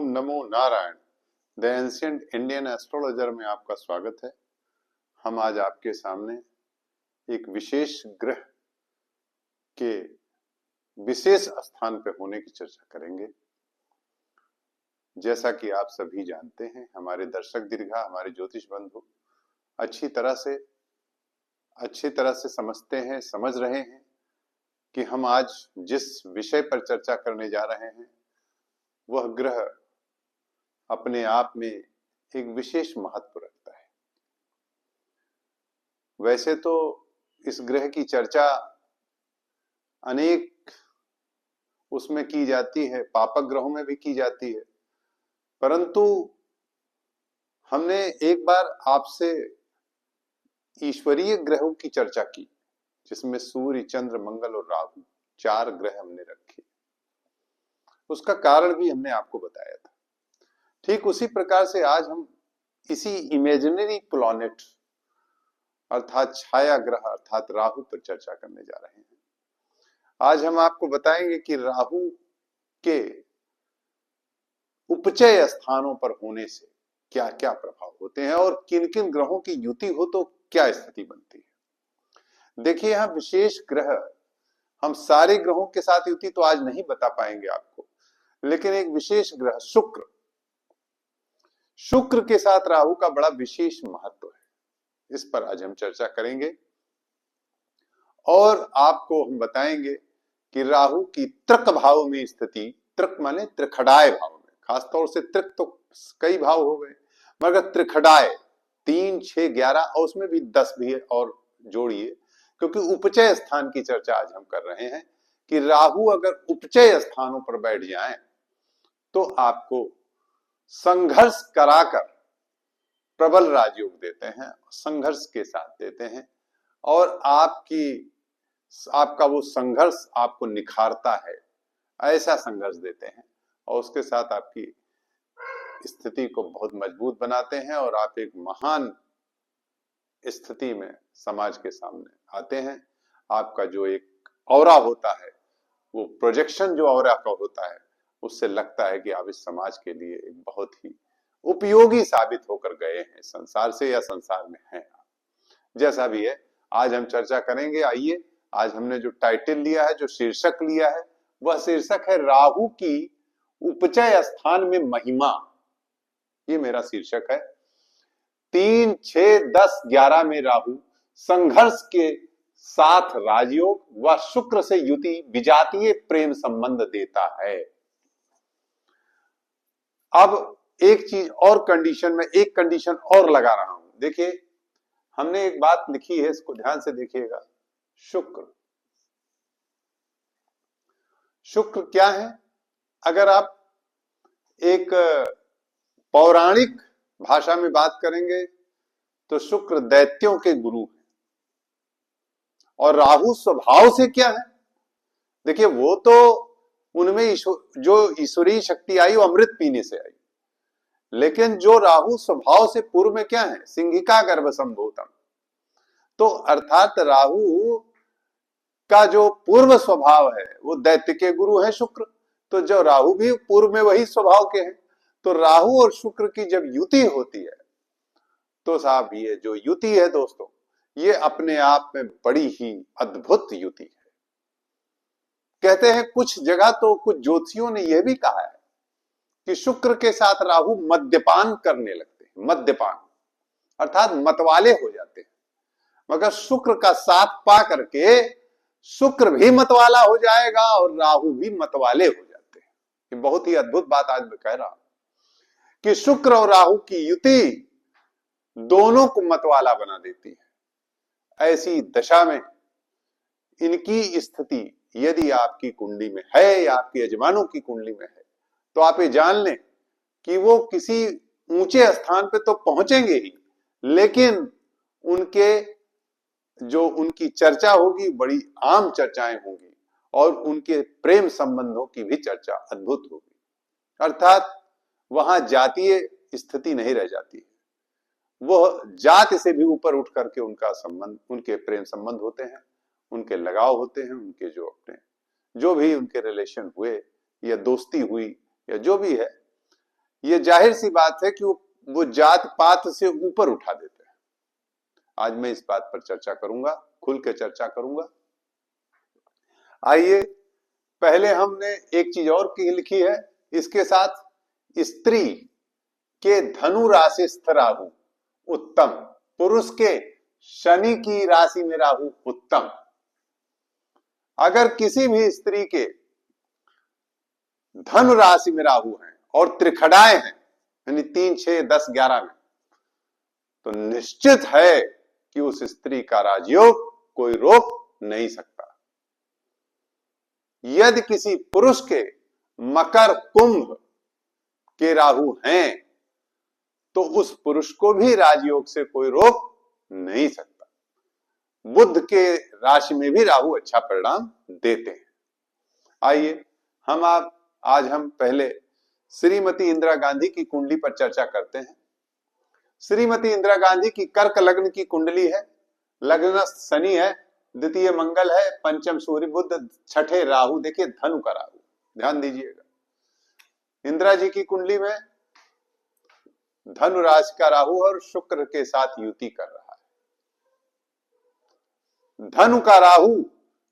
Om NaMo Narayan. The ancient Indian astrologer में आपका स्वागत है। हम आज आपके सामने एक विशेष ग्रह के विशेष स्थान पे होने की चर्चा करेंगे। जैसा कि आप सभी जानते हैं, हमारे दर्शक दीर्घा, हमारे ज्योतिष बंधु अच्छी तरह से समझते हैं, समझ रहे हैं कि हम आज जिस विषय पर चर्चा करने जा रहे हैं वह ग्रह अपने आप में एक विशेष महत्व रखता है। वैसे तो इस ग्रह की चर्चा अनेक उसमें की जाती है, पापक ग्रहों में भी की जाती है, परंतु हमने एक बार आपसे ईश्वरीय ग्रहों की चर्चा की, जिसमें सूर्य, चंद्र, मंगल और राहु 4 ग्रह हमने रखे। उसका कारण भी हमने आपको बताया था। ठीक उसी प्रकार से आज हम इसी इमेजिनरी प्लैनेट अर्थात छाया ग्रह अर्थात राहु पर चर्चा करने जा रहे हैं। आज हम आपको बताएंगे कि राहु के उपचय स्थानों पर होने से क्या क्या प्रभाव होते हैं और किन किन ग्रहों की युति हो तो क्या स्थिति बनती है। देखिए, यहां विशेष ग्रह, हम सारे ग्रहों के साथ युति तो आज नहीं बता पाएंगे आपको, लेकिन एक विशेष ग्रह शुक्र के साथ राहु का बड़ा विशेष महत्व है। इस पर आज हम चर्चा करेंगे और आपको हम बताएंगे कि राहु की तृक भाव में स्थिति, तृक माने त्रिखडाय भाव में, खासतौर से तृक तो कई भाव हो गए, मगर त्रिखडाय 3, 6, 11 और उसमें भी 10 भी है और जोड़िए, क्योंकि उपचय स्थान की चर्चा आज हम कर रहे हैं कि राहु अगर उपचय स्थानों पर बैठ जाएं तो आपको संघर्ष कराकर प्रबल राजयोग देते हैं, संघर्ष के साथ देते हैं और आपका वो संघर्ष आपको निखारता है, ऐसा संघर्ष देते हैं और उसके साथ आपकी स्थिति को बहुत मजबूत बनाते हैं और आप एक महान स्थिति में समाज के सामने आते हैं। आपका जो एक ऑरा होता है, वो प्रोजेक्शन जो ऑरा का होता है, उससे लगता है कि आप इस समाज के लिए एक बहुत ही उपयोगी साबित होकर गए हैं, संसार से या संसार में हैं। जैसा भी है, आज हम चर्चा करेंगे। आइए, आज हमने जो टाइटल लिया है, जो शीर्षक लिया है, वह शीर्षक है राहु की उपचय स्थान में महिमा। ये मेरा शीर्षक है। 3, 6, 10, 11 में राहु संघर्ष के साथ राजयोग व शुक्र से युति विजातीय प्रेम संबंध देता है। अब एक चीज और कंडीशन में एक कंडीशन और लगा रहा हूं। देखिए, हमने एक बात लिखी है, इसको ध्यान से देखिएगा। शुक्र क्या है? अगर आप एक पौराणिक भाषा में बात करेंगे तो शुक्र दैत्यों के गुरु है। और राहु स्वभाव से क्या है? देखिए, वो तो उनमें जो ईश्वरीय शक्ति आई वो अमृत पीने से आई, लेकिन जो राहु स्वभाव से पूर्व में क्या है? सिंहिका गर्भ संभूतम। तो अर्थात राहु का जो पूर्व स्वभाव है वो दैत्य के गुरु है शुक्र। तो जो राहु भी पूर्व में वही स्वभाव के हैं। तो राहु और शुक्र की जब युति होती है तो साहब, ये जो युति है दोस्तों, ये अपने आप में बड़ी ही अद्भुत युति है। कहते हैं कुछ जगह तो कुछ ज्योतिषियों ने यह भी कहा है कि शुक्र के साथ राहु मद्यपान करने लगते हैं। मद्यपान अर्थात मतवाले हो जाते हैं। मगर शुक्र का साथ पा करके शुक्र भी मतवाला हो जाएगा और राहु भी मतवाले हो जाते हैं। ये बहुत ही अद्भुत बात आज मैं कह रहा हूं कि शुक्र और राहु की युति दोनों को मतवाला बना देती है। ऐसी दशा में इनकी स्थिति यदि आपकी कुंडली में है या आपके यजमानों की कुंडली में है, तो आप ये जान लें कि वो किसी ऊंचे स्थान पे तो पहुंचेंगे ही, लेकिन उनकी चर्चा होगी, बड़ी आम चर्चाएं होंगी और उनके प्रेम संबंधों की भी चर्चा अद्भुत होगी। अर्थात वहां जातीय स्थिति नहीं रह जाती, वह जाति से भी ऊपर उठ करके उनका संबंध, उनके प्रेम संबंध होते हैं, उनके लगाव होते हैं, उनके जो भी उनके रिलेशन हुए या दोस्ती हुई या जो भी है, ये जाहिर सी बात है कि वो जात पात से ऊपर उठा देते हैं। आज मैं इस बात पर चर्चा करूंगा, खुल के चर्चा करूंगा। आइए, पहले हमने एक चीज और की लिखी है इसके साथ, स्त्री के धनु राशिस्थ राहु उत्तम, पुरुष के शनि की राशि में राहु उत्तम। अगर किसी भी स्त्री के धनु राशि में राहु हैं और त्रिखड़ाए हैं, यानी 3, 6, 10, 11 में, तो निश्चित है कि उस स्त्री का राजयोग कोई रोक नहीं सकता। यदि किसी पुरुष के मकर कुंभ के राहु हैं तो उस पुरुष को भी राजयोग से कोई रोक नहीं सकता। बुध के राशि में भी राहु अच्छा परिणाम देते हैं। आइए आज हम पहले श्रीमती इंदिरा गांधी की कुंडली पर चर्चा करते हैं। श्रीमती इंदिरा गांधी की कर्क लग्न की कुंडली है, लग्नस्थ शनि है, द्वितीय मंगल है, पंचम सूर्य बुध, छठे राहु, देखिए धनु का राहु, ध्यान दीजिएगा। इंदिरा जी की कुंडली में धनु राशि का राहु और शुक्र के साथ युति कर रहा है। धनु का राहु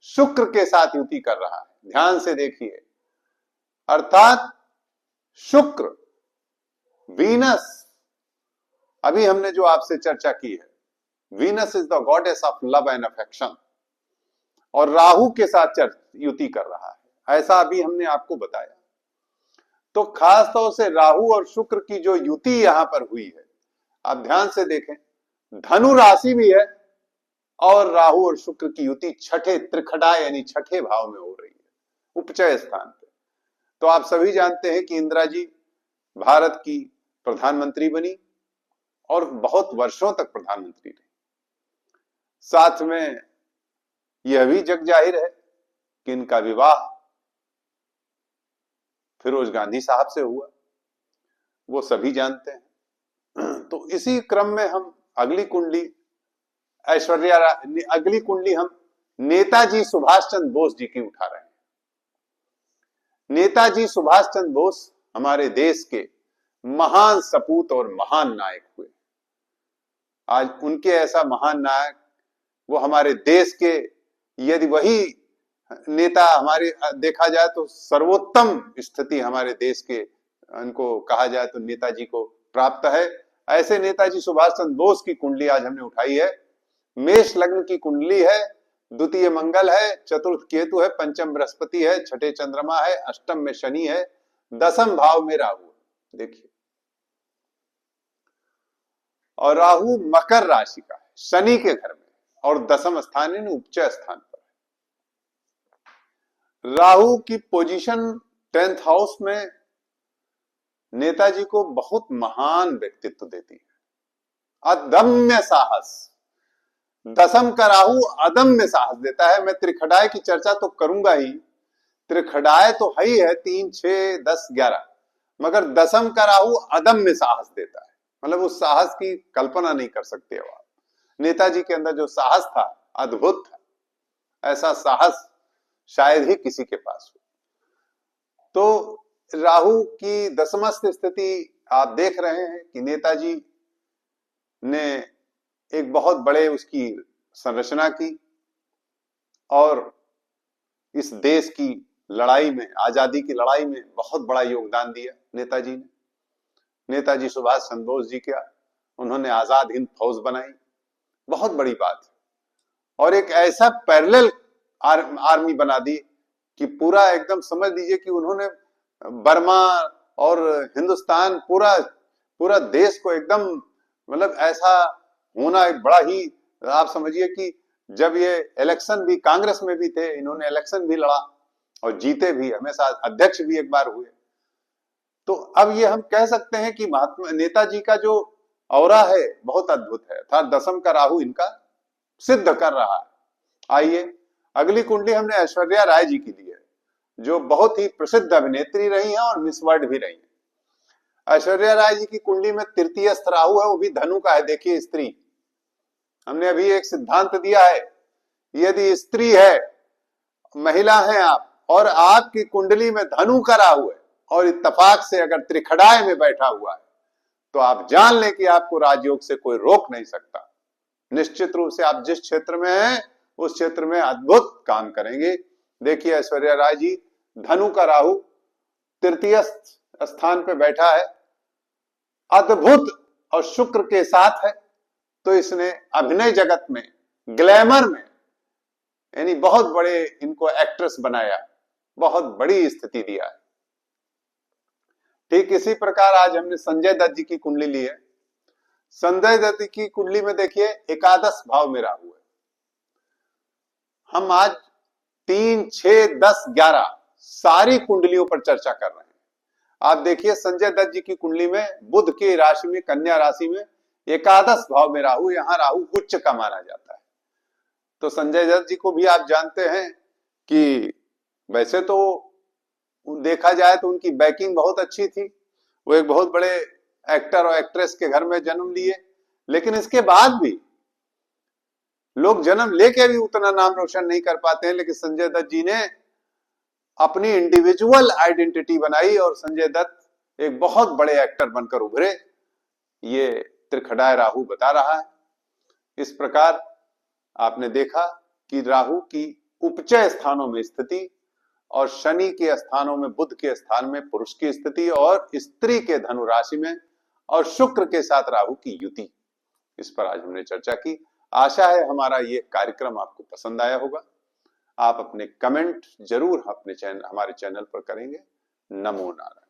शुक्र के साथ युति कर रहा है, ध्यान से देखिए। अर्थात शुक्र, वीनस, अभी हमने जो आपसे चर्चा की है, Venus is the goddess of love and affection, और राहु के साथ युति कर रहा है, ऐसा अभी हमने आपको बताया। तो खास तौर से राहु और शुक्र की जो युति यहां पर हुई है, आप ध्यान से देखें, धनु राशि भी है और राहु और शुक्र की युति छठे त्रिखड़ा यानी छठे भाव में हो रही है, उपचय स्थान पे। तो आप सभी जानते हैं कि इंदिरा जी भारत की प्रधानमंत्री बनी और बहुत वर्षों तक प्रधानमंत्री रही। साथ में यह भी जग जाहिर है कि इनका विवाह फिरोज गांधी साहब से हुआ, वो सभी जानते हैं। तो इसी क्रम में हम अगली कुंडली हम नेताजी सुभाष चंद्र बोस जी की उठा रहे हैं। नेताजी सुभाष चंद्र बोस हमारे देश के महान सपूत और महान नायक हुए। आज उनके ऐसा महान नायक, वो हमारे देश के, यदि वही नेता हमारे देखा जाए तो सर्वोत्तम स्थिति हमारे देश के उनको कहा जाए तो नेताजी को प्राप्त है। ऐसे नेताजी सुभाष चंद्र बोस की कुंडली आज हमने उठाई है। मेष लग्न की कुंडली है, द्वितीय मंगल है, चतुर्थ केतु है, पंचम बृहस्पति है, छठे चंद्रमा है, अष्टम में शनि है, दसम भाव में राहु, देखिए। और राहु मकर राशि का है, शनि के घर में, और दसम स्थान यानी उपचय स्थान पर है। राहु की पोजीशन 10th हाउस में नेताजी को बहुत महान व्यक्तित्व देती है, अदम्य साहस। दसम का राहु अदम्य साहस देता है। मैं त्रिखड़ाए की चर्चा तो करूंगा ही, त्रिखड़ाए तो है ही है, 3, 6, 10, 11, मगर दसम का राहु अदम्य साहस देता है, मतलब उस साहस की कल्पना नहीं कर सकते हो आप। नेताजी के अंदर जो साहस था अद्भुत था, ऐसा साहस शायद ही किसी के पास हो। तो राहु की दसमस्थ स्थिति आप देख रहे हैं कि नेताजी ने एक बहुत बड़े उसकी संरचना की और इस देश की लड़ाई में, आजादी की लड़ाई में बहुत बड़ा योगदान दिया नेताजी ने। नेताजी सुभाष चंद्र बोस जी क्या, उन्होंने आजाद हिंद फौज बनाई, बहुत बड़ी बात है। और एक ऐसा पैरेलल आर्मी बना दी कि पूरा एकदम समझ लीजिए कि उन्होंने बर्मा और हिंदुस्तान पूरा देश को एकदम, मतलब ऐसा होना एक बड़ा ही, आप समझिए कि जब ये इलेक्शन भी, कांग्रेस में भी थे, इन्होंने इलेक्शन भी लड़ा और जीते भी, हमेशा अध्यक्ष भी एक बार हुए। तो अब ये हम कह सकते हैं कि महात्मा नेताजी का जो औरा है बहुत अद्भुत है, अर्थात दसम का राहु इनका सिद्ध कर रहा है। आइए, अगली कुंडली हमने ऐश्वर्या राय जी की दी है, जो बहुत ही प्रसिद्ध अभिनेत्री रही हैं और मिस वर्ल्ड भी रही हैं। ऐश्वर्या राय जी की कुंडली में तृतीय स्थ राहु है, वो भी धनु का है। देखिए स्त्री, हमने अभी एक सिद्धांत दिया है, यदि स्त्री है, महिला हैं आप, और आपकी कुंडली में धनु का राहु है, और इत्तेफाक से अगर त्रिखड़ाए में बैठा हुआ है तो आप जान लें कि आपको राजयोग से कोई रोक नहीं सकता। निश्चित रूप से आप जिस क्षेत्र में हैं उस क्षेत्र में अद्भुत काम करेंगे। देखिए ऐश्वर्या राय जी, धनु का राहु तृतीय स्थान पे बैठा है, अद्भुत, और शुक्र के साथ है, तो इसने अभिनय जगत में, ग्लैमर में, यानी बहुत बड़े इनको एक्ट्रेस बनाया, बहुत बड़ी स्थिति दिया है। ठीक इसी प्रकार आज हमने संजय दत्त जी की कुंडली ली है। संजय दत्त की कुंडली में देखिए एकादश भाव में राहु है। हम आज 3, 6, 10, 11 सारी कुंडलियों पर चर्चा कर रहे हैं। आप देखिए संजय दत्त जी की कुंडली में बुध की राशि में, कन्या राशि में एकादश भाव में राहु, यहां राहु उच्च का माना जाता है। तो संजय दत्त जी को भी आप जानते हैं कि वैसे तो देखा जाए तो उनकी बैकिंग बहुत अच्छी थी, वो एक बहुत बड़े एक्टर और एक्ट्रेस के घर में जन्म लिए, लेकिन इसके बाद भी लोग जन्म लेके भी उतना नाम रोशन नहीं कर पाते हैं। लेकिन संजय दत्त जी ने अपनी इंडिविजुअल आइडेंटिटी बनाई और संजय दत्त एक बहुत बड़े एक्टर बनकर उभरे, ये त्रिखड़ाए राहु बता रहा है। इस प्रकार आपने देखा कि राहु की उपचय स्थानों में स्थिति और शनि के स्थानों में, बुध के स्थान में पुरुष की स्थिति और स्त्री के धनु राशि में और शुक्र के साथ राहु की युति, इस पर आज हमने चर्चा की। आशा है हमारा ये कार्यक्रम आपको पसंद आया होगा। आप अपने कमेंट जरूर अपने हमारे चैनल पर करेंगे। नमो नारायण।